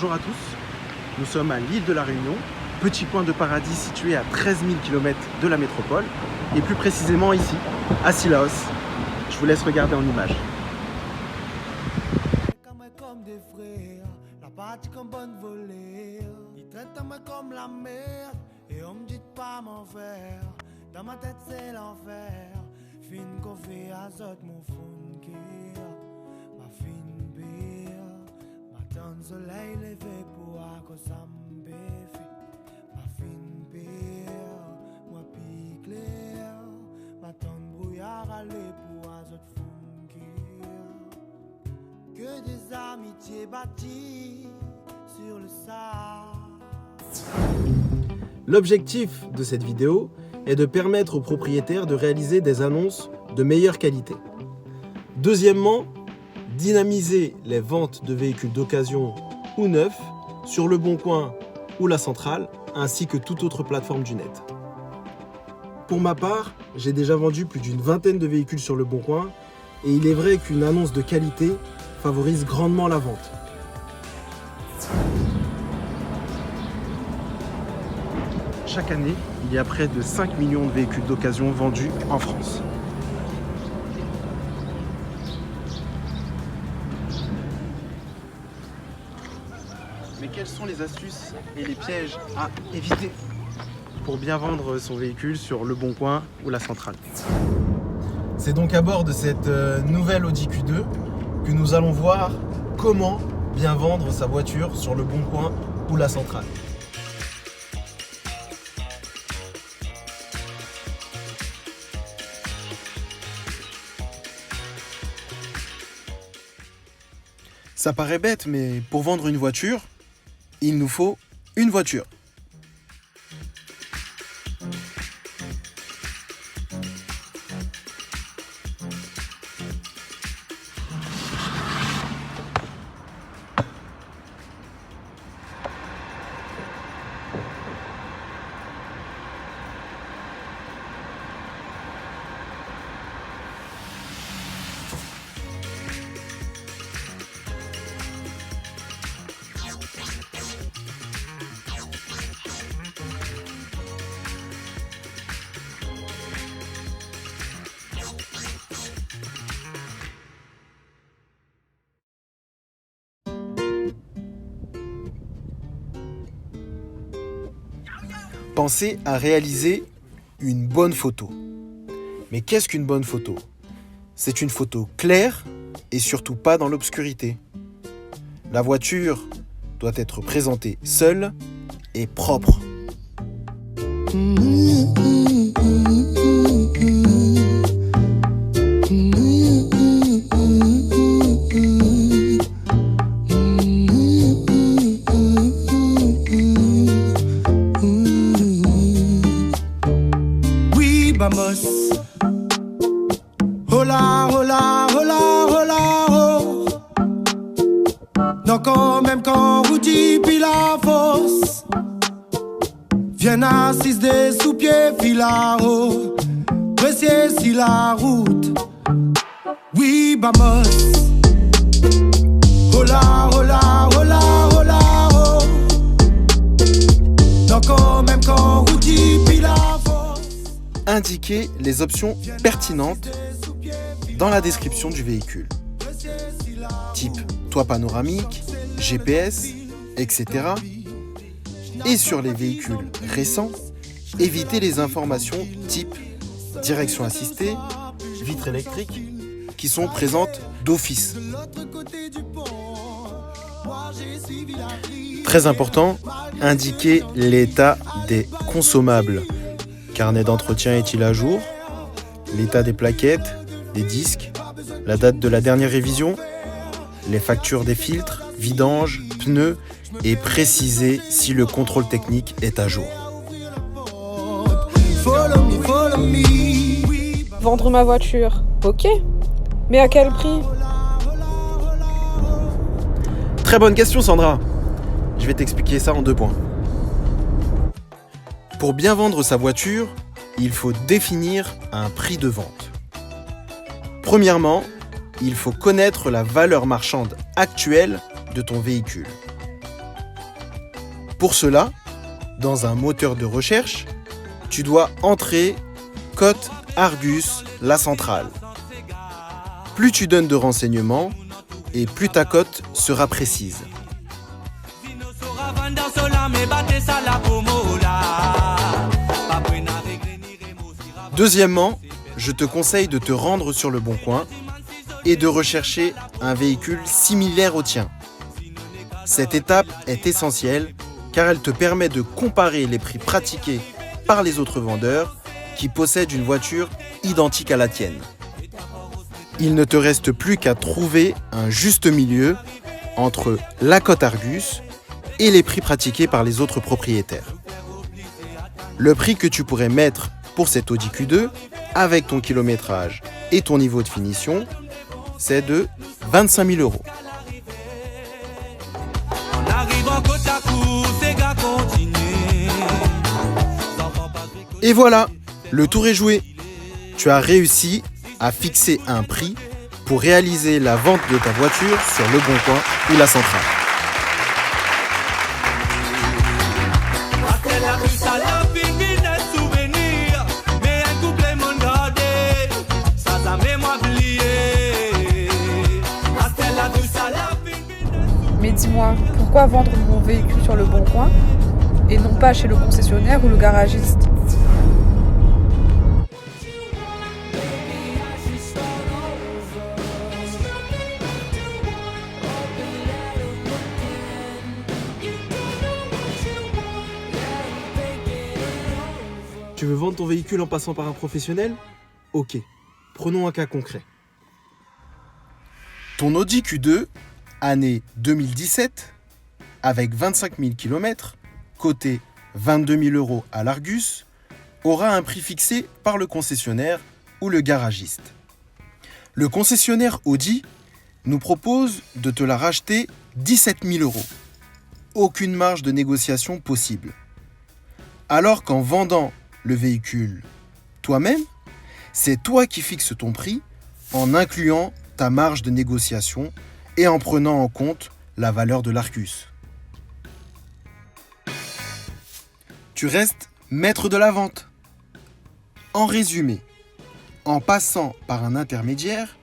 Bonjour à tous, nous sommes à l'île de la Réunion, petit coin de paradis situé à 13 000 km de la métropole, et plus précisément ici, à Sillaos. Je vous laisse regarder en images. Dans ma tête c'est l'enfer. Fin coffee azot mon fond qui ma fine bière. Ma tonne soleil levé pour à cause ça m'béfi. Ma fine bière, moi pique l'air. Ma tonne brouillard aller pour azot fond qui. Que des amitiés bâties sur le sable. L'objectif de cette vidéo est de permettre aux propriétaires de réaliser des annonces de meilleure qualité. Deuxièmement, dynamiser les ventes de véhicules d'occasion ou neufs sur Le Bon Coin ou La Centrale, ainsi que toute autre plateforme du net. Pour ma part, j'ai déjà vendu plus d'une vingtaine de véhicules sur Le Bon Coin et il est vrai qu'une annonce de qualité favorise grandement la vente. Chaque année, il y a près de 5 millions de véhicules d'occasion vendus en France. Mais quelles sont les astuces et les pièges à éviter pour bien vendre son véhicule sur Le Bon Coin ou La Centrale? C'est donc à bord de cette nouvelle Audi Q2 que nous allons voir comment bien vendre sa voiture sur Le Bon Coin ou La Centrale. Ça paraît bête, mais pour vendre une voiture, il nous faut une voiture. Pensez à réaliser une bonne photo. Mais qu'est-ce qu'une bonne photo? C'est une photo claire et surtout pas dans l'obscurité. La voiture doit être présentée seule et propre. Vamos. Hola, hola, hola, hola, oh. Donc même quand vous dites puis la fosse, viens assise des sous-pieds filao, précieux si la route. Oui, vamos. Hola, hola, hola, hola, oh. Donc même quand vous dites puis la fosse. Indiquez les options pertinentes dans la description du véhicule. Type toit panoramique, GPS, etc. Et sur les véhicules récents, évitez les informations type direction assistée, vitres électriques, qui sont présentes d'office. Très important, indiquez l'état des consommables. Carnet d'entretien est-il à jour? L'état des plaquettes, des disques, la date de la dernière révision, les factures des filtres, vidanges, pneus et préciser si le contrôle technique est à jour. Vendre ma voiture, ok. Mais à quel prix? Très bonne question Sandra. Je vais t'expliquer ça en 2 points. Pour bien vendre sa voiture, il faut définir un prix de vente. Premièrement, il faut connaître la valeur marchande actuelle de ton véhicule. Pour cela, dans un moteur de recherche, tu dois entrer cote Argus, la centrale. Plus tu donnes de renseignements, et plus ta cote sera précise. Deuxièmement, je te conseille de te rendre sur le Bon Coin et de rechercher un véhicule similaire au tien. Cette étape est essentielle car elle te permet de comparer les prix pratiqués par les autres vendeurs qui possèdent une voiture identique à la tienne. Il ne te reste plus qu'à trouver un juste milieu entre la cote Argus et les prix pratiqués par les autres propriétaires. Le prix que tu pourrais mettre pour cette Audi Q2, avec ton kilométrage et ton niveau de finition, c'est de 25 000 €. Et voilà, le tour est joué. Tu as réussi à fixer un prix pour réaliser la vente de ta voiture sur le Bon Coin ou la centrale. Mais dis-moi, pourquoi vendre mon véhicule sur le Bon Coin et non pas chez le concessionnaire ou le garagiste? Tu veux vendre ton véhicule en passant par un professionnel? Ok, prenons un cas concret. Ton Audi Q2, année 2017, avec 25 000 km, coté 22 000 € à l'Argus, aura un prix fixé par le concessionnaire ou le garagiste. Le concessionnaire Audi nous propose de te la racheter 17 000 €. Aucune marge de négociation possible. Alors qu'en vendant le véhicule toi-même, c'est toi qui fixes ton prix en incluant ta marge de négociation et en prenant en compte la valeur de l'Argus. Tu restes maître de la vente. En résumé, en passant par un intermédiaire,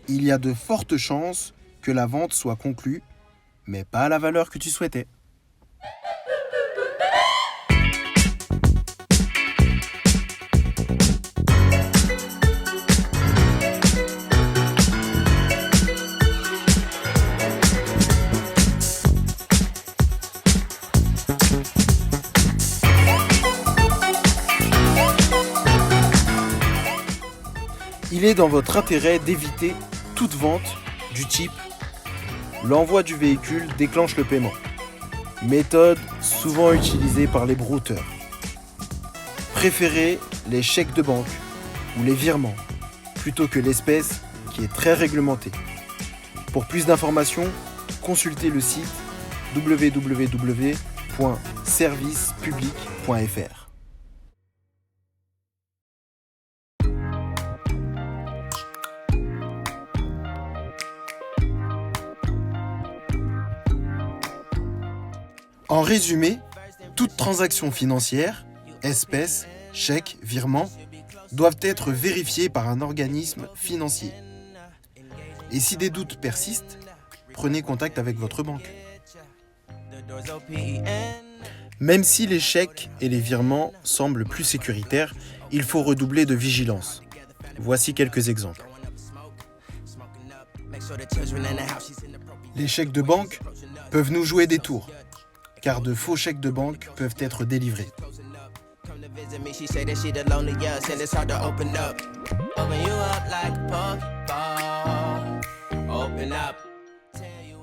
il y a de fortes chances que la vente soit conclue, mais pas à la valeur que tu souhaitais. Il est dans votre intérêt d'éviter toute vente du type l'envoi du véhicule déclenche le paiement, méthode souvent utilisée par les brouteurs. Préférez les chèques de banque ou les virements plutôt que l'espèce qui est très réglementée. Pour plus d'informations, consultez le site www.servicepublic.fr. En résumé, toute transaction financière, espèces, chèques, virements, doivent être vérifiées par un organisme financier. Et si des doutes persistent, prenez contact avec votre banque. Même si les chèques et les virements semblent plus sécuritaires, il faut redoubler de vigilance. Voici quelques exemples. Les chèques de banque peuvent nous jouer des tours, car de faux chèques de banque peuvent être délivrés.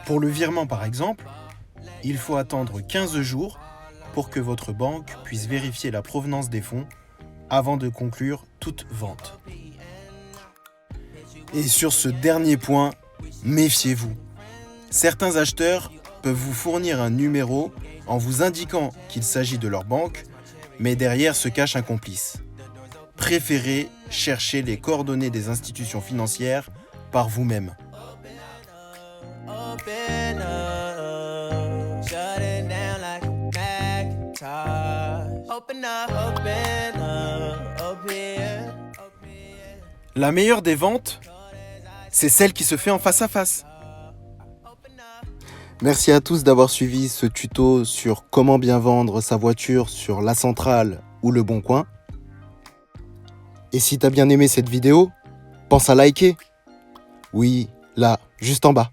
Pour le virement par exemple, il faut attendre 15 jours pour que votre banque puisse vérifier la provenance des fonds avant de conclure toute vente. Et sur ce dernier point, méfiez-vous. Certains acheteurs peuvent vous fournir un numéro en vous indiquant qu'il s'agit de leur banque, mais derrière se cache un complice. Préférez chercher les coordonnées des institutions financières par vous-même. Open up, shut it down like La meilleure des ventes, c'est celle qui se fait en face à face. Merci à tous d'avoir suivi ce tuto sur comment bien vendre sa voiture sur La Centrale ou Le Bon Coin. Et si t'as bien aimé cette vidéo, pense à liker. Oui, là, juste en bas.